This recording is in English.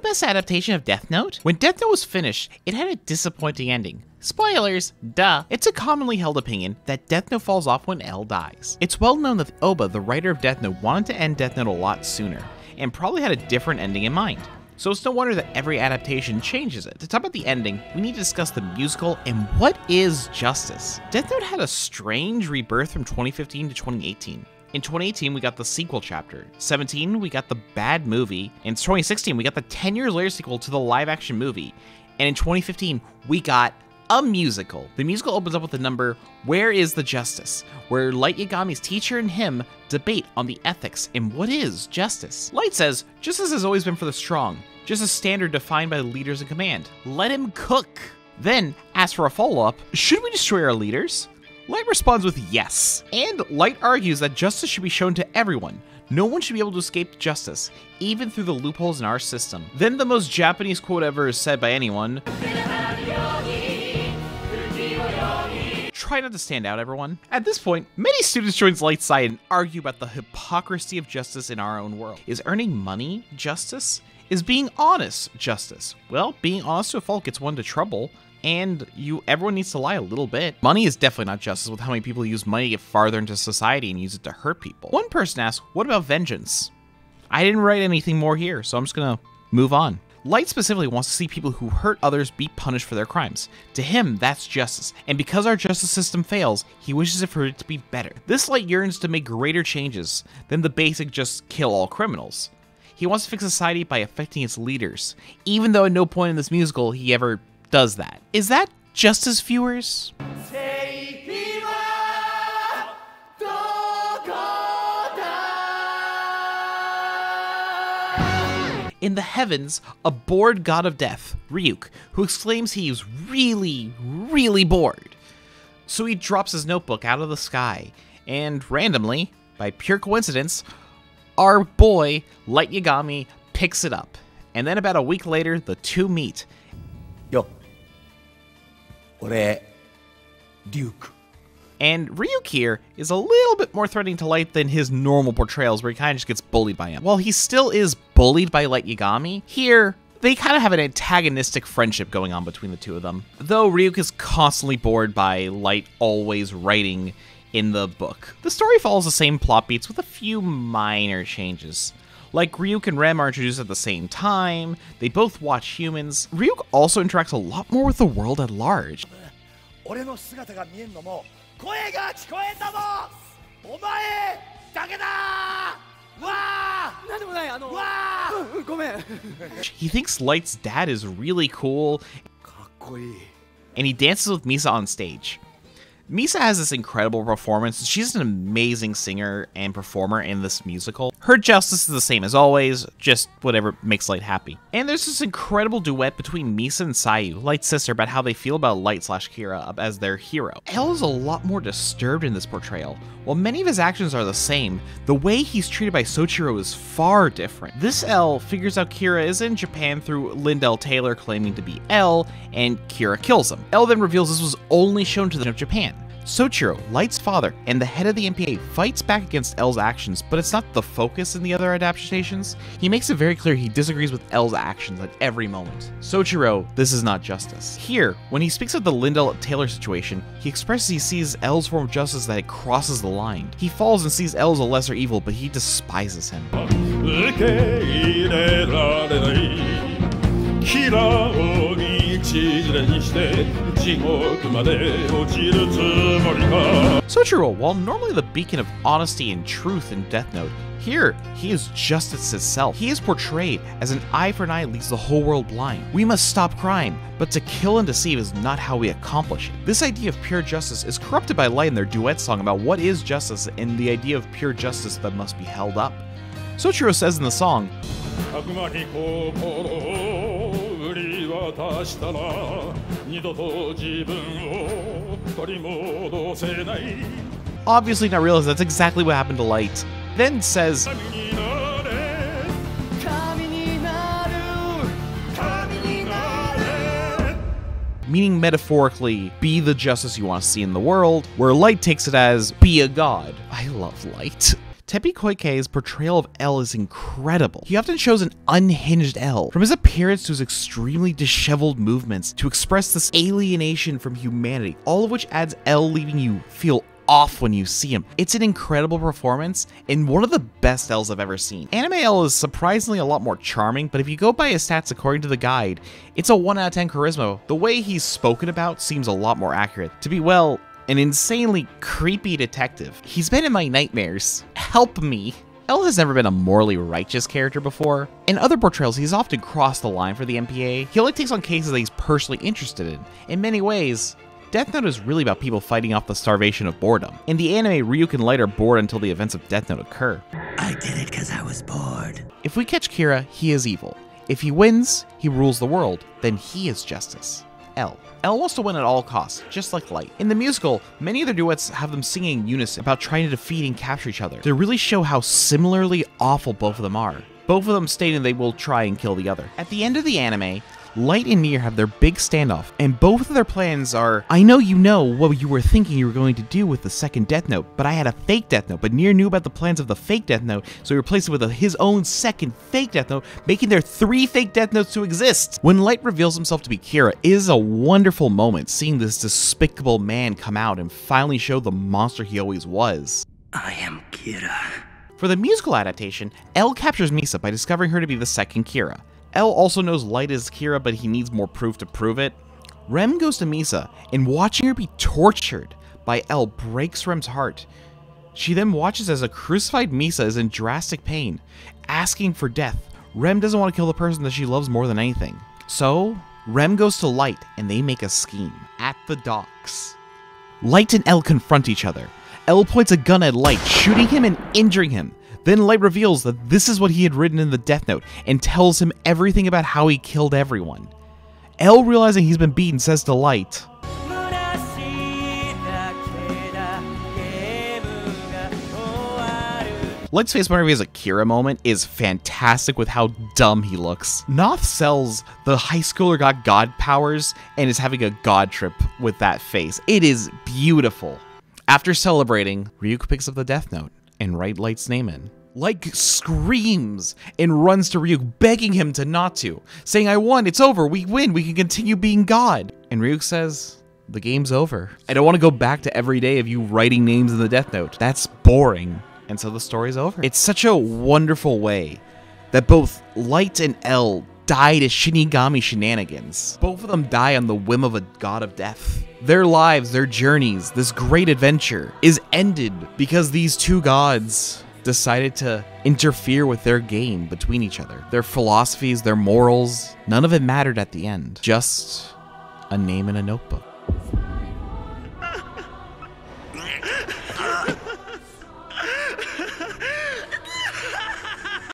best adaptation of Death Note? When Death Note was finished, it had a disappointing ending. Spoilers, duh. It's a commonly held opinion that Death Note falls off when L dies. It's well known that Oba, the writer of Death Note, wanted to end Death Note a lot sooner, and probably had a different ending in mind. So it's no wonder that every adaptation changes it. To talk about the ending, we need to discuss the musical and what is justice. Death Note had a strange rebirth from 2015 to 2018. In 2018, we got the sequel chapter. 17, we got the bad movie. In 2016, we got the 10 years later sequel to the live action movie. And in 2015, we got a musical. The musical opens up with the number, Where is the Justice?, where Light Yagami's teacher and him debate on the ethics and what is justice. Light says, justice has always been for the strong, just a standard defined by the leaders in command. Let him cook. Then, asks for a follow-up, should we destroy our leaders? Light responds with yes, and Light argues that justice should be shown to everyone. No one should be able to escape justice, even through the loopholes in our system. Then the most Japanese quote ever is said by anyone. Try not to stand out, everyone. At this point, many students join Light's side and argue about the hypocrisy of justice in our own world. Is earning money justice? Is being honest justice? Well, being honest to a fault gets one into trouble. And everyone needs to lie a little bit. Money is definitely not justice with how many people use money to get farther into society and use it to hurt people. One person asked, what about vengeance? I didn't write anything more here, so I'm just gonna move on. Light specifically wants to see people who hurt others be punished for their crimes. To him, that's justice. And because our justice system fails, he wishes for it to be better. This Light yearns to make greater changes than the basic just kill all criminals. He wants to fix society by affecting its leaders, even though at no point in this musical he ever does that. Is that justice, viewers? In the heavens, a bored god of death, Ryuk, who exclaims he is really, really bored. So he drops his notebook out of the sky, and randomly, by pure coincidence, our boy, Light Yagami, picks it up. And then about a week later, the two meet. Yo. Ore, Duke. And Ryuk here is a little bit more threatening to Light than his normal portrayals, where he kind of just gets bullied by him. While he still is bullied by Light Yagami, here, they kind of have an antagonistic friendship going on between the two of them. Though Ryuk is constantly bored by Light always writing in the book. The story follows the same plot beats with a few minor changes. Like Ryuk and Rem are introduced at the same time, they both watch humans. Ryuk also interacts a lot more with the world at large. He thinks Light's dad is really cool, and he dances with Misa on stage. Misa has this incredible performance. She's an amazing singer and performer in this musical. Her justice is the same as always, just whatever makes Light happy. And there's this incredible duet between Misa and Sayu, Light's sister, about how they feel about Light/Kira as their hero. L is a lot more disturbed in this portrayal. While many of his actions are the same, the way he's treated by Soichiro is far different. This L figures out Kira is in Japan through Lindell Taylor claiming to be L, and Kira kills him. L then reveals this was only shown to them of Japan. Soichiro, Light's father, and the head of the MPA fights back against L's actions, but it's not the focus in the other adaptations. He makes it very clear he disagrees with L's actions at every moment. Soichiro, this is not justice. Here, when he speaks of the Lindell Taylor situation, he expresses he sees L's form of justice that it crosses the line. He falls and sees L as a lesser evil, but he despises him. Soichiro, while normally the beacon of honesty and truth in Death Note, here he is justice itself. He is portrayed as an eye for an eye leads the whole world blind. We must stop crime, but to kill and deceive is not how we accomplish it. This idea of pure justice is corrupted by Light in their duet song about what is justice and the idea of pure justice that must be held up. Soichiro says in the song, obviously not realizing that's exactly what happened to Light. Then says, meaning metaphorically, be the justice you want to see in the world, where Light takes it as, be a god. I love Light. Teppei Koike's portrayal of L is incredible. He often shows an unhinged L, from his appearance to his extremely disheveled movements, to express this alienation from humanity, all of which adds L leaving you feel off when you see him. It's an incredible performance and one of the best L's I've ever seen. Anime L is surprisingly a lot more charming, but if you go by his stats according to the guide, it's a 1 out of 10 charisma. The way he's spoken about seems a lot more accurate. To be, well, an insanely creepy detective. He's been in my nightmares. Help me. L has never been a morally righteous character before. In other portrayals, he's often crossed the line for the MPA. He only takes on cases that he's personally interested in. In many ways, Death Note is really about people fighting off the starvation of boredom. In the anime, Ryuk and Light are bored until the events of Death Note occur. I did it because I was bored. If we catch Kira, he is evil. If he wins, he rules the world, then he is justice. L wants to win at all costs, just like Light. In the musical, many of their duets have them singing in unison about trying to defeat and capture each other. They really show how similarly awful both of them are. Both of them stating they will try and kill the other. At the end of the anime, Light and Nier have their big standoff, and both of their plans are, I know you know what you were thinking you were going to do with the second Death Note, but I had a fake Death Note, but Nier knew about the plans of the fake Death Note, so he replaced it with his own second fake Death Note, making there 3 fake Death Notes to exist. When Light reveals himself to be Kira, it is a wonderful moment seeing this despicable man come out and finally show the monster he always was. I am Kira. For the musical adaptation, L captures Misa by discovering her to be the second Kira. L also knows Light is Kira, but he needs more proof to prove it. Rem goes to Misa, and watching her be tortured by L breaks Rem's heart. She then watches as a crucified Misa is in drastic pain, asking for death. Rem doesn't want to kill the person that she loves more than anything. So, Rem goes to Light, and they make a scheme. At the docks, Light and L confront each other. L points a gun at Light, shooting him and injuring him. Then Light reveals that this is what he had written in the Death Note and tells him everything about how he killed everyone. L, realizing he's been beaten, says to Light, Light's face whenever he has a Kira moment is fantastic with how dumb he looks. Noth sells the high schooler got god powers and is having a god trip with that face. It is beautiful. After celebrating, Ryuk picks up the Death Note and write Light's name in. Light screams and runs to Ryuk, begging him to not to, saying, I won, it's over, we win, we can continue being God. And Ryuk says, the game's over. I don't want to go back to every day of you writing names in the Death Note. That's boring. And so the story's over. It's such a wonderful way that both Light and L die to Shinigami shenanigans. Both of them die on the whim of a god of death. Their lives, their journeys, this great adventure is ended because these two gods decided to interfere with their game between each other. Their philosophies, their morals, none of it mattered at the end. Just a name in a notebook.